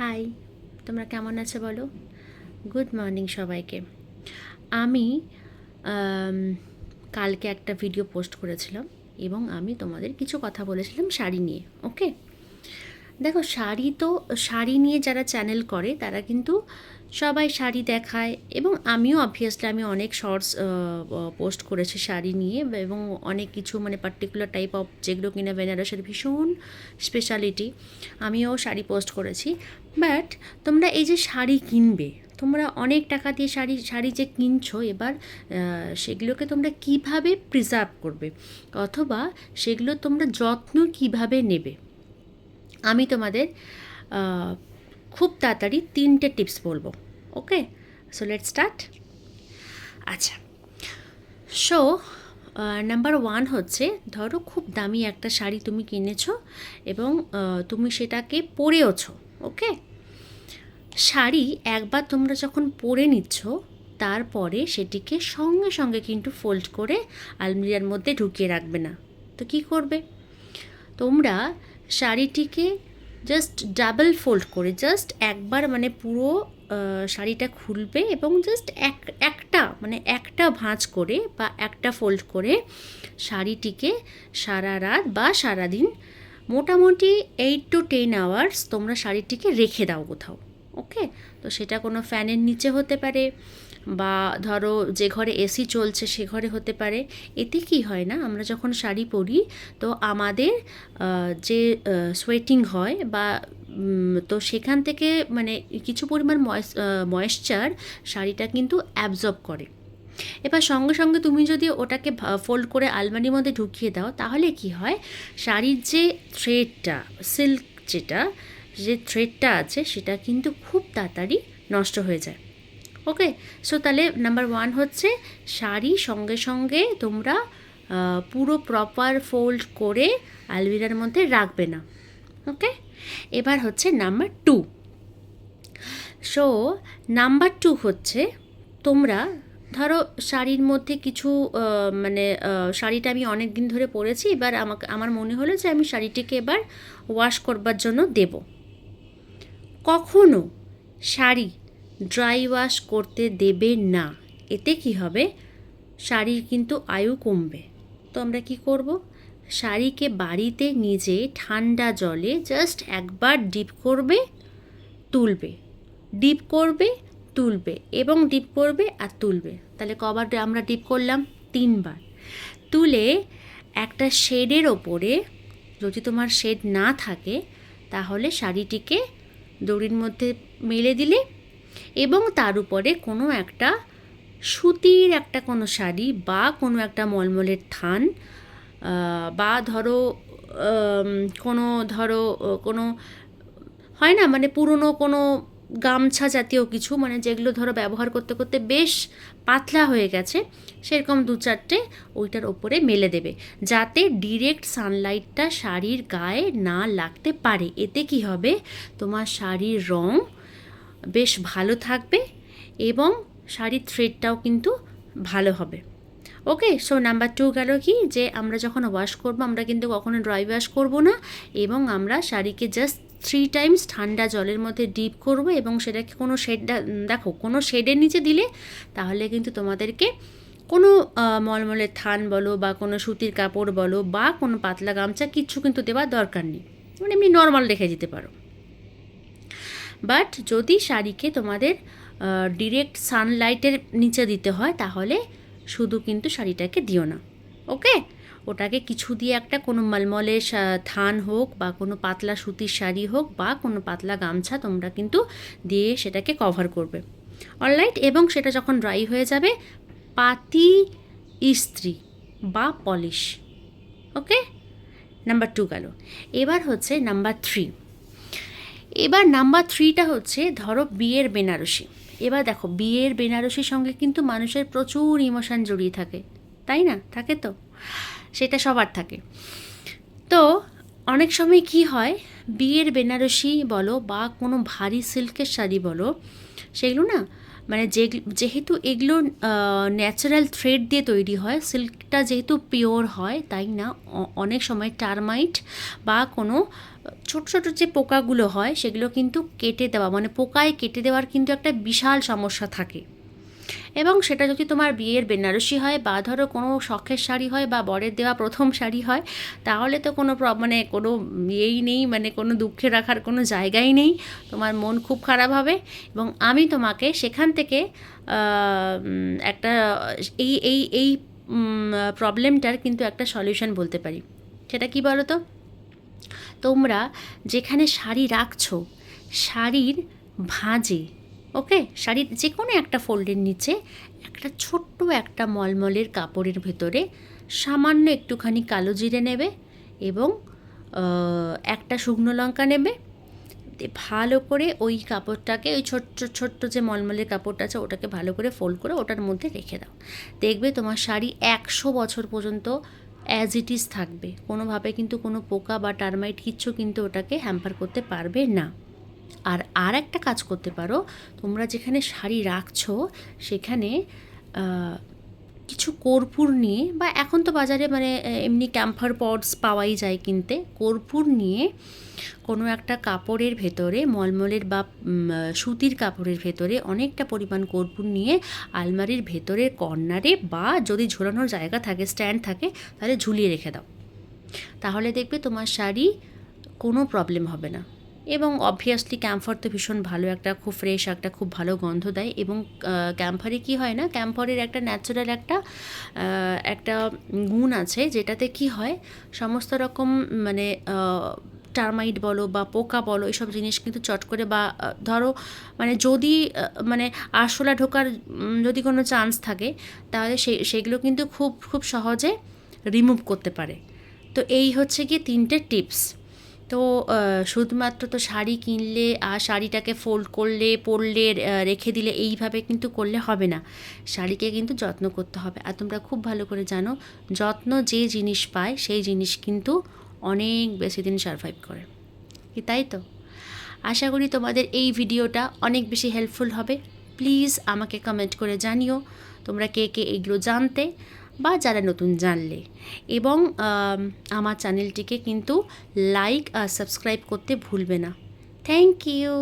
High, তোমরা কেমন আছো বলো? গুড মর্নিং সবাইকে। আমি আম, কালকে একটা ভিডিও পোস্ট করেছিলাম এবং আমি তোমাদের কিছু কথা বলেছিলাম শাড়ি নিয়ে। ওকে, দেখো শাড়ি নিয়ে যারা চ্যানেল করে তারা কিন্তু সবাই শাড়ি দেখায় এবং আমিও অবভিয়াসলি আমি অনেক শর্টস পোস্ট করেছি শাড়ি নিয়ে এবং অনেক কিছু মানে পার্টিকুলার টাইপ অফ যেগুলো কিনা বেনারসের ভীষণ স্পেশালিটি আমিও শাড়ি পোস্ট করেছি। বাট তোমরা এই যে শাড়ি কিনবে, তোমরা অনেক টাকা দিয়ে শাড়ি যে কিনছো, এবার সেগুলোকে তোমরা কিভাবে প্রিজার্ভ করবে অথবা সেগুলো তোমরা যত্ন কিভাবে নেবে, আমি তোমাদের খুব তাড়াতাড়ি 3টে টিপস বলবো। ওকে, সো লেটস স্টার্ট। আচ্ছা, সো নাম্বার 1 হচ্ছে, ধরো খুব দামি একটা শাড়ি তুমি কিনেছো এবং তুমি সেটাকে পরেওছো। ওকে, শাড়ি একবার তোমরা যখন পরে নিচ্ছ তারপরে সেটিকে সঙ্গে সঙ্গে কিন্তু ফোল্ড করে আলমিরার মধ্যে ঢুকিয়ে রাখবে না। তো কী করবে তোমরা? শাড়িটিকে জাস্ট ডাবল ফোল্ড করে জাস্ট একবার মানে পুরো শাড়িটা খুলবে এবং জাস্ট একটা ভাঁজ করে বা একটা ফোল্ড করে শাড়িটিকে সারা রাত বা সারাদিন মোটামুটি 8 to 10 আওয়ার্স তোমরা শাড়িটিকে রেখে দাও কোথাও। ওকে, তো সেটা কোনো ফ্যানের নিচে হতে পারে বা ধরো যে ঘরে এসি চলছে সে ঘরে হতে পারে। এতে কি হয় না, আমরা যখন শাড়ি পরি তো আমাদের যে সোয়েটিং হয় বা তো সেখান থেকে মানে কিছু পরিমাণ ময়েশ্চার শাড়িটা কিন্তু অ্যাবজর্ব করে। এবার সঙ্গে সঙ্গে তুমি যদি ওটাকে ফোল্ড করে আলমারির মধ্যে ঢুকিয়ে দাও তাহলে কি হয়, শাড়ির যে থ্রেডটা, সিল্ক যে থ্রেডটা আছে সেটা কিন্তু খুব তাড়াতাড়ি নষ্ট হয়ে যায়। ওকে, সো তাহলে নাম্বার 1 হচ্ছে শাড়ি সঙ্গে সঙ্গে তোমরা পুরো প্রপার ফোল্ড করে আলমিরার মধ্যে রাখবে না। ওকে, এবার হচ্ছে নাম্বার 2। সো নাম্বার 2 হচ্ছে, তোমরা ধরো শাড়ির মধ্যে কিছু মানে শাড়িটা আমি অনেক দিন ধরে পরেছি, এবার আমার মনে হলো যে আমি শাড়িটিকে এবার ওয়াশ করবার জন্য দেব। কখনো শাড়ি ড্রাই ওয়াশ করতে দেবে না। এতে কি হবে, শাড়ির কিন্তু আয়ু কমবে। তো আমরা কী করব, শাড়িকে বাড়িতে নিজে ঠান্ডা জলে জাস্ট একবার ডিপ করবে, তুলবে, ডিপ করবে, তুলবে এবং ডিপ করবে আর তুলবে। তাহলে কবার আমরা ডিপ করলাম? 3বার। তুলে একটা শেডের ওপরে, যদি তোমার শেড না থাকে তাহলে শাড়িটিকে দড়ির মধ্যে মেলে দিলে এবং তার উপরে কোনো একটা সুতির একটা কোনো শাড়ি বা কোনো একটা মলমলের থান বা কোনো হয় না মানে পুরনো কোনো গামছা জাতীয় কিছু, মানে যেগুলো ধরো ব্যবহার করতে করতে বেশ পাতলা হয়ে গেছে, সেরকম 2-4টে ওইটার ওপরে মেলে দেবে যাতে ডিরেক্ট সানলাইটটা শাড়ির গায়ে না লাগতে পারে। এতে কি হবে, তোমার শাড়ির রং বেশ ভালো থাকবে এবং শাড়ির থ্রেডটাও কিন্তু ভালো হবে। ওকে, সো নাম্বার 2 গেল কি, যে আমরা যখন ওয়াশ করবো আমরা কিন্তু কখনো ড্রাই ওয়াশ করবো না এবং আমরা শাড়িকে জাস্ট 3 টাইমস ঠান্ডা জলের মধ্যে ডিপ করবো এবং সেটাকে কোনো দেখো কোনো শেডের নিচে দিলে তাহলে কিন্তু তোমাদেরকে কোনো মলমলের থান বলো বা কোনো সুতির কাপড় বলো বা কোনো পাতলা গামছা কিচ্ছু কিন্তু দেওয়ার দরকার নেই, মানে এমনি নর্মাল রেখে দিতে পারো। বাট যদি শাড়িকে তোমাদের ডিরেক্ট সানলাইটের নিচে দিতে হয় তাহলে শুধু কিন্তু শাড়িটাকে দিও না। ওকে, ওটাকে কিছু দিয়ে একটা কোনো মলমলের থান হোক বা কোনো পাতলা সুতির শাড়ি হোক বা কোনো পাতলা গামছা তোমরা কিন্তু দিয়ে সেটাকে কভার করবে। অলরাইট, এবং সেটা যখন ড্রাই হয়ে যাবে পাতি ইস্ত্রি বা পলিশ। ওকে, নাম্বার 2 গেল। এবার হচ্ছে নাম্বার 3। এবার নাম্বার 3টা হচ্ছে, ধরো বিয়ের বেনারসি। এবার দেখো বিয়ের বেনারসির সঙ্গে কিন্তু মানুষের প্রচুর ইমোশান জড়িয়ে থাকে, তাই না? থাকে তো, সেটা সবার থাকে। তো অনেক সময় কি হয়, বিয়ের বেনারসি বলো বা কোনো ভারী সিল্কের শাড়ি বলো, সেগুলো না মানে যেহেতু এগুলো ন্যাচারাল থ্রেড দিয়ে তৈরি হয়, সিল্কটা যেহেতু পিওর হয়, তাই না অনেক সময় টার্মাইট বা কোনো ছোট ছোট যে পোকাগুলো হয় সেগুলো কিন্তু কেটে দেওয়া, মানে পোকায় কেটে দেওয়ার কিন্তু একটা বিশাল সমস্যা থাকে। এবং সেটা যদি তোমার বিয়ের বেনারসি হয় বা ধরো কোনো শখের শাড়ি হয় বা বরের দেওয়া প্রথম শাড়ি হয়, তাহলে তো কোনো মানে কোনো ইয়েই নেই, মানে কোনো দুঃখে রাখার কোনো জায়গাই নেই, তোমার মন খুব খারাপ হবে। এবং আমি তোমাকে সেখান থেকে একটা এই প্রবলেমটার কিন্তু একটা সলিউশন বলতে পারি। সেটা কি বলো তো? তোমরা যেখানে শাড়ি রাখছো, শাড়ির ভাঁজে, ওকে, শাড়ির যে কোনো একটা ফোল্ডের নিচে একটা ছোট্ট একটা মলমলের কাপড়ের ভেতরে সামান্য একটুখানি কালো জিরে নেবে এবং একটা শুকনো লঙ্কা নেবে। ভালো করে ওই কাপড়টাকে, ওই ছোট্ট ছোট্ট যে মলমলের কাপড়টা আছে ওটাকে ভালো করে ফোল্ড করে ওটার মধ্যে রেখে দাও। দেখবে তোমার শাড়ি 100 বছর পর্যন্ত অ্যাজ ইট ইজ থাকবে, কোনোভাবে কিন্তু কোনো পোকা বা টার্মাইট কিচ্ছু কিন্তু ওটাকে হ্যাম্পার করতে পারবে না। আর একটা কাজ করতে পারো, তোমরা যেখানে শাড়ি রাখছো সেখানে কিছু কর্পূর নিয়ে, বা এখন তো বাজারে মানে এমনি ক্যাম্ফার পডস পাওয়াই যায় কিনতে, কর্পূর নিয়ে কোনো একটা কাপড়ের ভেতরে, মলমলের বা সুতির কাপড়ের ভেতরে অনেকটা পরিমাণ কর্পূর নিয়ে আলমারির ভেতরের কর্নারে, বা যদি ঝোলানোর জায়গা থাকে, স্ট্যান্ড থাকে, তাহলে ঝুলিয়ে রেখে দাও। তাহলে দেখবে তোমার শাড়ি কোনো প্রবলেম হবে না। এবং অবভিয়াসলি ক্যাম্ফর তো ভীষণ ভালো, একটা খুব ফ্রেশ, একটা খুব ভালো গন্ধ দেয়। এবং ক্যাম্ফারে কী হয় না, ক্যাম্ফরের একটা ন্যাচারাল একটা গুণ আছে, যেটাতে কি হয়, সমস্ত রকম মানে টার্মাইট বলো বা পোকা বলো, এইসব জিনিস কিন্তু চট করে, বা ধরো মানে যদি মানে আরশোলা ঢোকার যদি কোনো চান্স থাকে, তাহলে সেগুলো কিন্তু খুব খুব সহজে রিমুভ করতে পারে। তো এই হচ্ছে গিয়ে 3টে টিপস। তো শুধুমাত্র তো শাড়ি কিনলে আর শাড়িটাকে ফোল্ড করলে, পরলে, রেখে দিলে, এইভাবে কিন্তু করলে হবে না। শাড়িকে কিন্তু যত্ন করতে হবে। আর তোমরা খুব ভালো করে জানো, যত্ন যে জিনিস পায় সেই জিনিস কিন্তু অনেক বেশি দিন সারভাইভ করে, কি তাই তো? আশা করি তোমাদের এই ভিডিওটা অনেক বেশি হেল্পফুল হবে। প্লিজ আমাকে কমেন্ট করে জানিও তোমরা কে কে এইগুলো জানতে, বা যারা নতুন জানলে। এবং আমার চ্যানেলটিকে কিন্তু লাইক আর সাবস্ক্রাইব করতে ভুলবে না। Thank you.